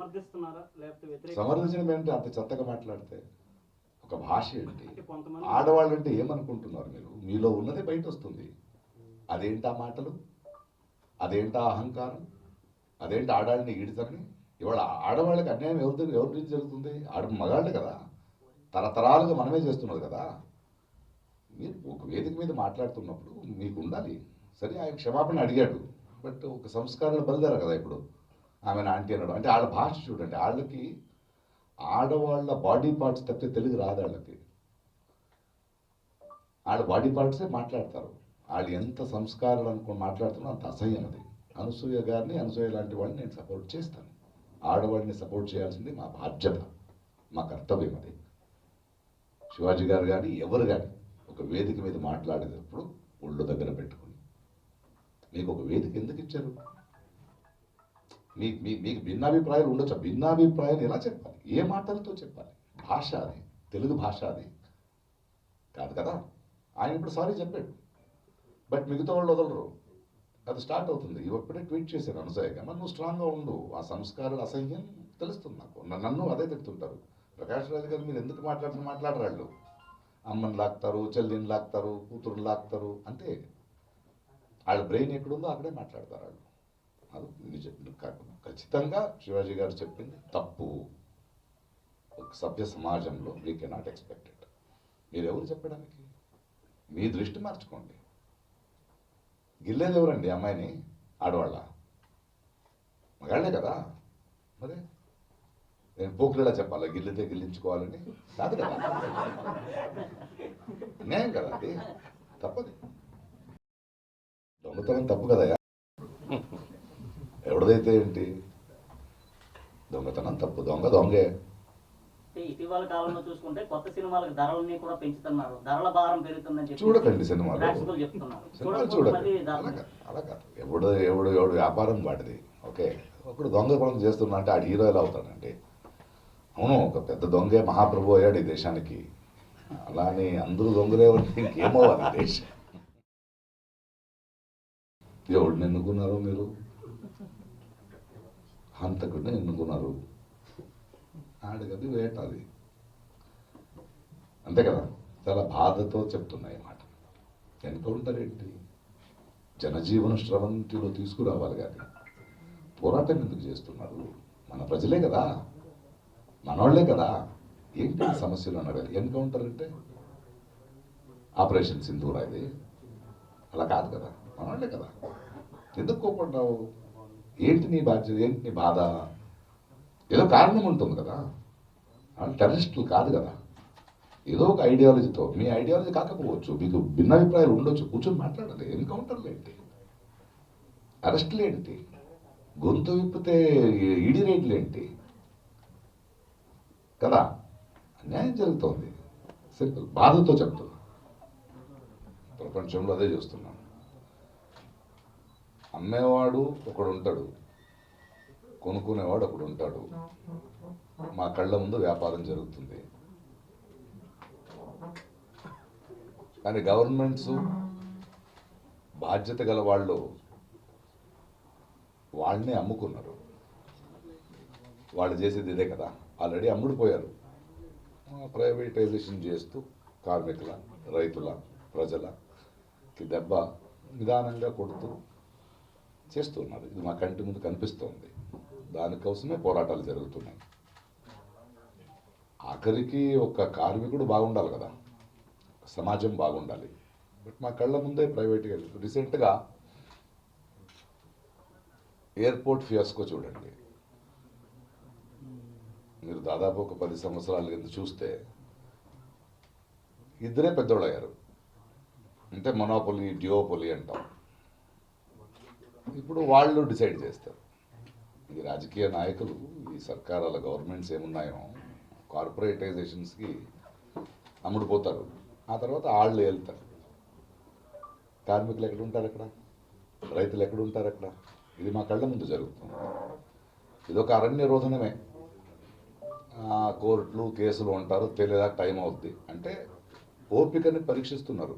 సమర్థిస్తున్నారా లేకపోతే వ్యతిరేక సమర్థించడం ఏంటి అంత చెత్తగా మాట్లాడితే? ఒక భాష ఏంటి? ఆడవాళ్ళు అంటే ఏమనుకుంటున్నారు మీరు? మీలో ఉన్నదే బయట వస్తుంది. అదేంటి ఆ మాటలు? అదేంటి ఆ అహంకారం? అదేంటి ఆడాళ్ళని ఈడుతారని? ఇవాళ ఆడవాళ్ళకి అన్యాయం ఎవరి నుంచి జరుగుతుంది? మగాళ్ళే కదా, తరతరాలుగా మనమే చేస్తున్నది కదా. మీరు ఒక వేదిక మీద మాట్లాడుతున్నప్పుడు మీకు ఉండాలి. సరే, ఆయన క్షమాపణ అడిగాడు, బట్ ఒక సంస్కారాలు బలిదారు కదా. ఇప్పుడు ఆమెను ఆంటీ అన్నాడు అంటే వాళ్ళ భాష చూడండి. వాళ్ళకి ఆడవాళ్ళ బాడీ పార్ట్స్ తప్పితే తెలుగు రాదు వాళ్ళకి. వాళ్ళ బాడీ పార్ట్సే మాట్లాడతారు. వాళ్ళు ఎంత సంస్కారాలు అనుకుని మాట్లాడుతున్నా అంత అసహ్యం అది. అనసూయ గారిని, అనసూయ లాంటి వాళ్ళని నేను సపోర్ట్ చేస్తాను. ఆడవాళ్ళని సపోర్ట్ చేయాల్సింది మా బాధ్యత, మా కర్తవ్యం అది. శివాజీ గారు కానీ ఎవరు కానీ ఒక వేదిక మీద మాట్లాడేటప్పుడు ఒళ్ళు దగ్గర పెట్టుకుని, మీకు ఒక వేదిక ఎందుకు ఇచ్చారు? మీకు భిన్నాభిప్రాయాలు ఉండొచ్చు. భిన్నాభిప్రాయాలు ఎలా చెప్పాలి? ఏ మాటలతో చెప్పాలి? భాష అది, తెలుగు భాష అది కాదు కదా. ఆయన ఇప్పుడు సారీ చెప్పాడు, బట్ మిగతా వాళ్ళు వదలరు. అది స్టార్ట్ అవుతుంది. ఇప్పుడే ట్వీట్ చేశాను అనసూయగా, నువ్వు స్ట్రాంగ్గా ఉండు. ఆ సంస్కారాలు అసహ్యం తెలుస్తుంది నాకు. నన్ను అదే తిడుతుంటారు. ప్రకాష్ రాజు గారు మీరు ఎందుకు మాట్లాడరాళ్ళు? అమ్మని లాక్తారు, చెల్లిని లాక్తారు, కూతురుని లాక్తారు. అంటే వాళ్ళ బ్రెయిన్ ఎక్కడుందో అక్కడే మాట్లాడతారు వాళ్ళు. అది నిజం. ఖచ్చితంగా శివాజీ గారు చెప్పింది తప్పు. ఒక సభ్య సమాజంలో వీ కెనాట్ ఎక్స్పెక్ట్ ఇట్. మీరెవరు చెప్పడానికి? మీ దృష్టి మార్చుకోండి. గిల్లేది ఎవరండి అమ్మాయిని? ఆడవాళ్ళ? మగాళ్ళే కదా. మరి నేను పోకులేలా చెప్పాలా గిల్లితే గిల్లించుకోవాలని? కాదు కదా, అన్యాయం కదా, అది తప్పది. దొంగతనం తప్పు కదా. ఎవడదైతే ఏంటి, దొంగతనం తప్పు. దొంగే. ఇటీవల కాలంలో చూసుకుంటే కొత్త సినిమాలకు ధరలని కూడా పెంచుతున్నారు. ధరల భారం పెరుగుతుందని చెప్పి చూడకండి సినిమాలు చూడకండి. చెప్తున్నారు. అలాగా ఎవడు వ్యాపారం వాడిది. ఓకే, ఒకడు దొంగ పనులు చేస్తున్నా అంటే ఆడు హీరో ఎలా అవుతాడంటే? అవును, ఒక పెద్ద దొంగే మహాప్రభు అయ్యాడు ఈ దేశానికి. అలానే అందరూ దొంగలే ఇంకేమవ్వాలి దేశం? ఎవడిని ఎన్నుకున్నారు మీరు? హంతకుడిని ఎన్నుకున్నారు. ఆడగది వేటాది, అంతే కదా. చాలా బాధతో చెప్తున్నాయి మాట. ఎన్కౌంటర్ ఏంటి? జనజీవన స్రవంతిలో తీసుకురావాలి కానీ పోరాటం ఎందుకు చేస్తున్నారు? మన ప్రజలే కదా, మనోళ్లే కదా. ఏంటి సమస్యలు అని అడగాలి. ఎన్కౌంటర్ అంటే ఆపరేషన్ సింధూరా ఇది? అలా కాదు కదా, మనోళ్లే కదా. ఎందుకు కోపడ్డావు? ఏంటి నీ బాధ్యత? ఏంటి నీ బాధ? ఏదో కారణం ఉంటుంది కదా. టెర్రరిస్టులు కాదు కదా. ఏదో ఒక ఐడియాలజీతో, మీ ఐడియాలజీ కాకపోవచ్చు, మీకు భిన్నాభిప్రాయాలు ఉండొచ్చు, కూర్చొని మాట్లాడాలి. ఎన్కౌంటర్లు ఏంటి? అరెస్టులు ఏంటి? గొంతు విప్పితే ఈడీ రేట్లు ఏంటి కదా. అన్యాయం జరుగుతోంది. సింపుల్, బాధతో చెప్తున్నా. ప్రపంచంలో అదే చూస్తున్నాను. అమ్మేవాడు ఒకడు ఉంటాడు, కొనుక్కునేవాడు ఒకడు ఉంటాడు. మా కళ్ళ ముందు వ్యాపారం జరుగుతుంది. కానీ గవర్నమెంట్స్ బాధ్యత గల వాళ్ళు వాళ్ళని అమ్ముకున్నారు. వాళ్ళు చేసేది ఇదే కదా. ఆల్రెడీ అమ్ముడుపోయారు. ప్రైవేటైజేషన్ చేస్తూ కార్మికుల, రైతుల, ప్రజలకి దెబ్బ నిదానంగా కొడుతూ చేస్తున్నారు. ఇది మా కంటి ముందు కనిపిస్తోంది. దానికోసమే పోరాటాలు జరుగుతున్నాయి. ఆఖరికి ఒక కార్మికుడు బాగుండాలి కదా, సమాజం బాగుండాలి. బట్ మా కళ్ళ ముందే ప్రైవేట్గా. రీసెంట్గా ఎయిర్పోర్ట్ ఫియాస్కో చూడండి. మీరు దాదాపు ఒక 10 సంవత్సరాల కింద చూస్తే ఇద్దరే పెద్దోళ్ళు అయ్యారు. అంటే మొనోపొలి, డ్యూఓపొలి అంటాం. ఇప్పుడు వాళ్ళు డిసైడ్ చేస్తారు. ఈ రాజకీయ నాయకులు, ఈ సర్కారాల గవర్నమెంట్స్ ఏమున్నాయో కార్పొరేటైజేషన్స్కి అమ్ముడుపోతారు. ఆ తర్వాత వాళ్ళు వెళ్తారు. కార్మికులు ఎక్కడ ఉంటారు అక్కడ? రైతులు ఎక్కడ ఉంటారు అక్కడ? ఇది మా కళ్ళ ముందు జరుగుతుంది. ఇదొక అరణ్య రోధనమే. కోర్టులు, కేసులు ఉంటారు, తెలియదా టైం అవుద్ది అంటే ఓపికని పరీక్షిస్తున్నారు.